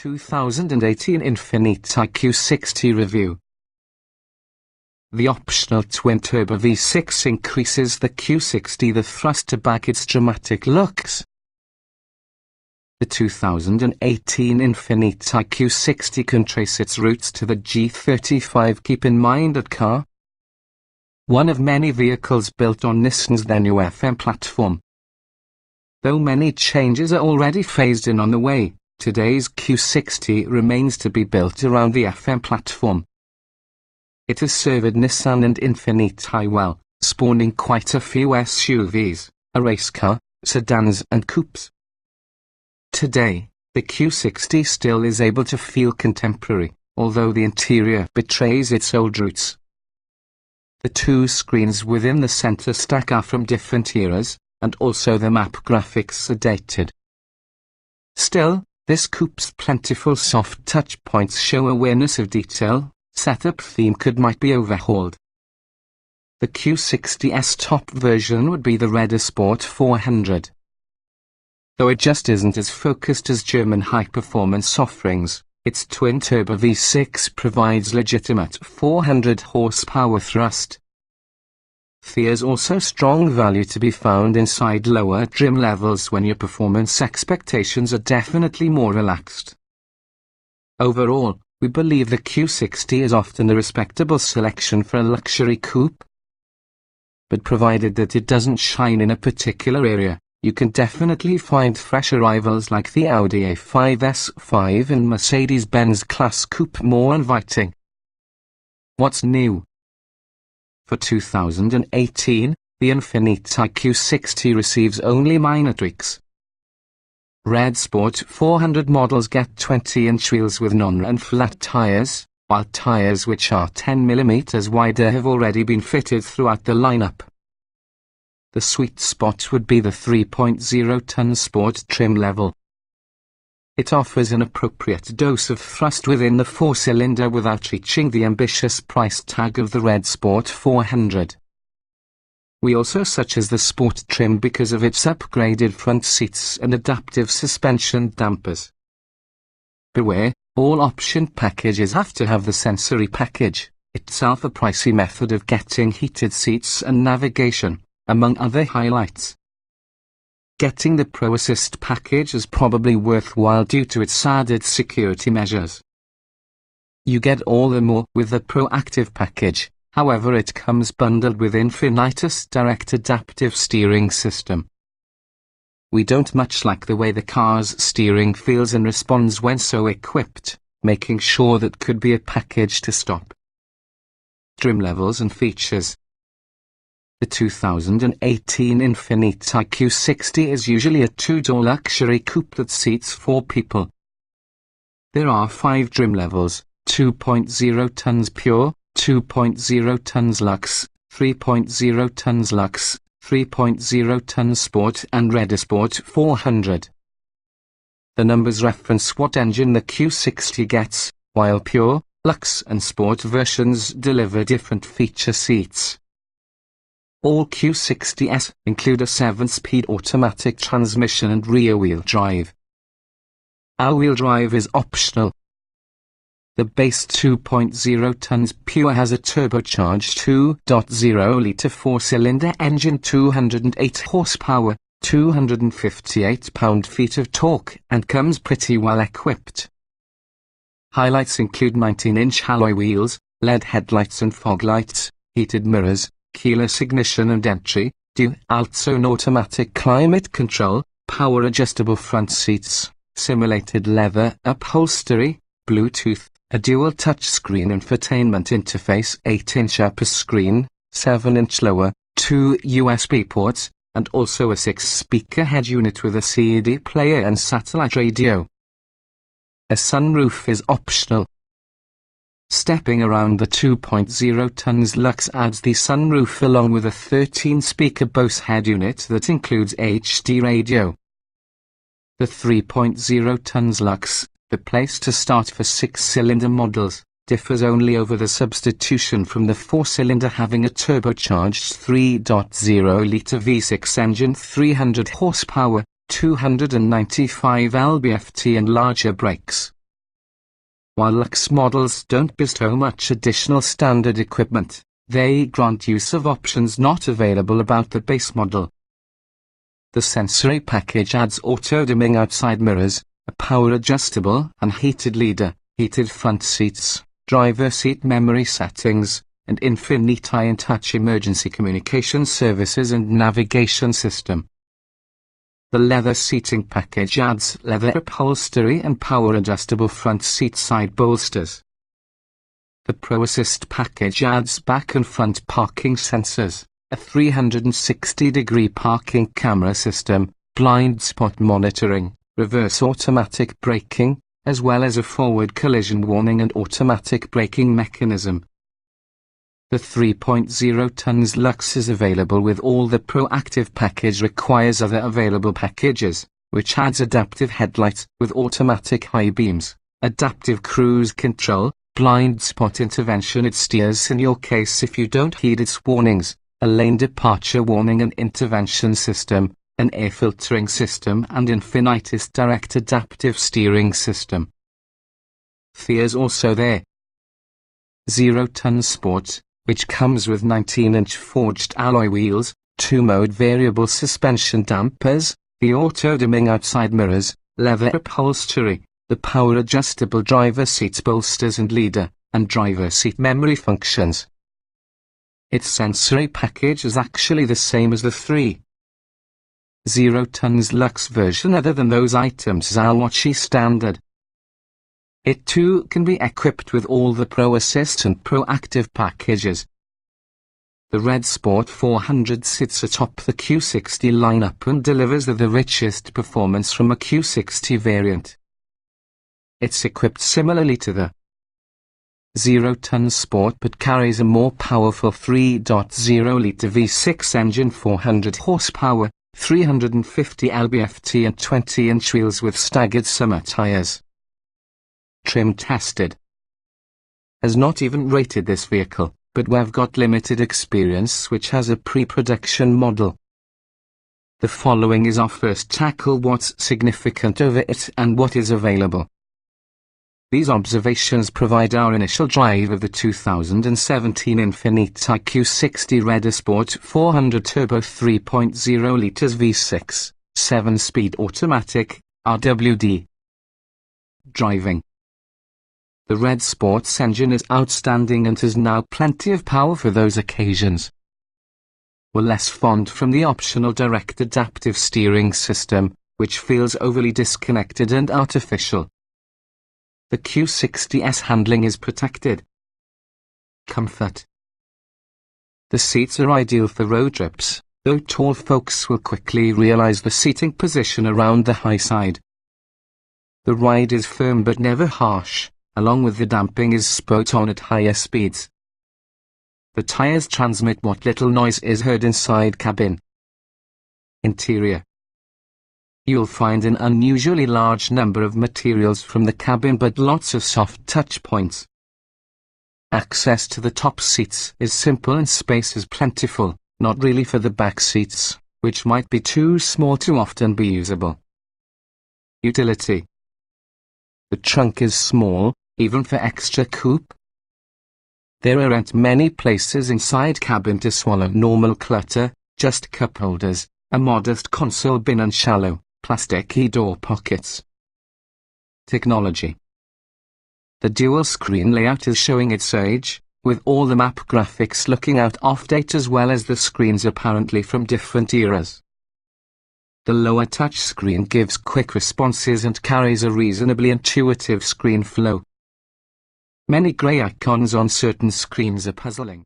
2018 Infiniti Q60 review. The optional twin-turbo V6 increases the Q60 the thrust to back its dramatic looks. The 2018 Infiniti Q60 can trace its roots to the G35. Keep in mind that car, one of many vehicles built on Nysschen's then new FM platform. Though many changes are already phased in on the way, today's Q60 remains to be built around the FM platform. It has served Nissan and Infiniti well, spawning quite a few SUVs, a race car, sedans and coupes. Today, the Q60 still is able to feel contemporary, although the interior betrays its old roots. The two screens within the center stack are from different eras, and also the map graphics are dated. Still, this coupe's plentiful soft touch points show awareness of detail. Setup theme might be overhauled. The Q60's top version would be the rebadged 400. Though it just isn't as focused as German high-performance offerings, its twin-turbo V6 provides legitimate 400 horsepower thrust. There's also strong value to be found inside lower trim levels when your performance expectations are definitely more relaxed. Overall, we believe the Q60 is often a respectable selection for a luxury coupe. But provided that it doesn't shine in a particular area, you can definitely find fresher rivals like the Audi A5 S5 and Mercedes-Benz class coupe more inviting. What's new? For 2018, the Infiniti Q60 receives only minor tweaks. Red Sport 400 models get 20-inch wheels with non-run flat tires, while tires which are 10 mm wider have already been fitted throughout the lineup. The sweet spot would be the 3.0-ton sport trim level. It offers an appropriate dose of thrust within the four-cylinder without reaching the ambitious price tag of the Red Sport 400. We also such as the sport trim because of its upgraded front seats and adaptive suspension dampers. Beware, all option packages have to have the sensory package, itself a pricey method of getting heated seats and navigation, among other highlights. Getting the Pro Assist package is probably worthwhile due to its added security measures. You get all the more with the Proactive package. However, it comes bundled with Infiniti's direct adaptive steering system. We don't much like the way the car's steering feels and responds when so equipped, making sure that could be a package to stop. Trim levels and features. The 2018 Infiniti Q60 is usually a two-door luxury coupe that seats 4 people. There are 5 trim levels: 2.0 tons pure, 2.0 tons luxe, 3.0 tons luxe, 3.0 tons sport and rebadged 400. The numbers reference what engine the Q60 gets, while pure, luxe and sport versions deliver different feature seats. All Q60s include a 7-speed automatic transmission and rear-wheel drive. All-wheel drive is optional. The base 2.0 tons pure has a turbocharged 2.0-litre 4-cylinder engine, 208 horsepower, 258 pound-feet of torque, and comes pretty well equipped. Highlights include 19-inch alloy wheels, LED headlights and fog lights, heated mirrors, keyless ignition and entry, dual-zone automatic climate control, power-adjustable front seats, simulated leather upholstery, Bluetooth, a dual touchscreen infotainment interface, 8-inch upper screen, 7-inch lower, 2 USB ports, and also a 6-speaker head unit with a CD player and satellite radio. A sunroof is optional. Stepping around the 2.0 tons luxe adds the sunroof along with a 13-speaker Bose head unit that includes HD radio. The 3.0 tons luxe, the place to start for 6-cylinder models, differs only over the substitution from the 4-cylinder having a turbocharged 3.0-litre V6 engine, 300 horsepower, 295 lb-ft and larger brakes. While luxe models don't bestow much additional standard equipment, they grant use of options not available about the base model. The sensory package adds auto-dimming outside mirrors, a power-adjustable and heated leader, heated front seats, driver seat memory settings, and Infiniti in-touch emergency communication services and navigation system. The leather seating package adds leather upholstery and power-adjustable front seat side bolsters. The Pro Assist package adds back and front parking sensors, a 360-degree parking camera system, blind spot monitoring, reverse automatic braking, as well as a forward collision warning and automatic braking mechanism. The 3.0 tons Luxe is available with all the proactive package requires other available packages, which adds adaptive headlights with automatic high beams, adaptive cruise control, blind spot intervention. It steers in your case if you don't heed its warnings, a lane departure warning and intervention system, an air filtering system and Infiniti's direct adaptive steering system. There's also there 0-ton Sport, which comes with 19-inch forged alloy wheels, 2-mode variable suspension dampers, the auto-dimming outside mirrors, leather upholstery, the power-adjustable driver seat bolsters and leader, and driver seat memory functions. Its sensory package is actually the same as the 3.0 tons Luxe version other than those items are Awachi standard. It too can be equipped with all the Pro Assist and Proactive packages. The Red Sport 400 sits atop the Q60 lineup and delivers the richest performance from a Q60 variant. It's equipped similarly to the 0-ton Sport but carries a more powerful 3.0-litre V6 engine, 400 horsepower, 350 lb-ft and 20-inch wheels with staggered summer tyres. Trim tested. Has not even rated this vehicle, but we've got limited experience which has a pre-production model. The following is our first tackle what's significant over it and what is available. These observations provide our initial drive of the 2017 Infiniti Q60 Red Sport 400 Turbo 3.0 litres V6, 7-speed automatic, RWD. Driving. The Red Sport's engine is outstanding and has now plenty of power for those occasions. We're less fond from the optional direct adaptive steering system, which feels overly disconnected and artificial. The Q60's handling is protected. Comfort. The seats are ideal for road trips, though tall folks will quickly realize the seating position around the high side. The ride is firm but never harsh, along with the damping is spot on at higher speeds. The tires transmit what little noise is heard inside cabin. Interior. You'll find an unusually large number of materials from the cabin but lots of soft touch points. Access to the top seats is simple and space is plentiful, not really for the back seats, which might be too small to often be usable. Utility. The trunk is small, even for extra coupe. There aren't many places inside cabin to swallow normal clutter, just cup holders, a modest console bin and shallow, plasticky door pockets. Technology. The dual screen layout is showing its age, with all the map graphics looking out of date as well as the screens apparently from different eras. The lower touch screen gives quick responses and carries a reasonably intuitive screen flow. Many grey icons on certain screens are puzzling.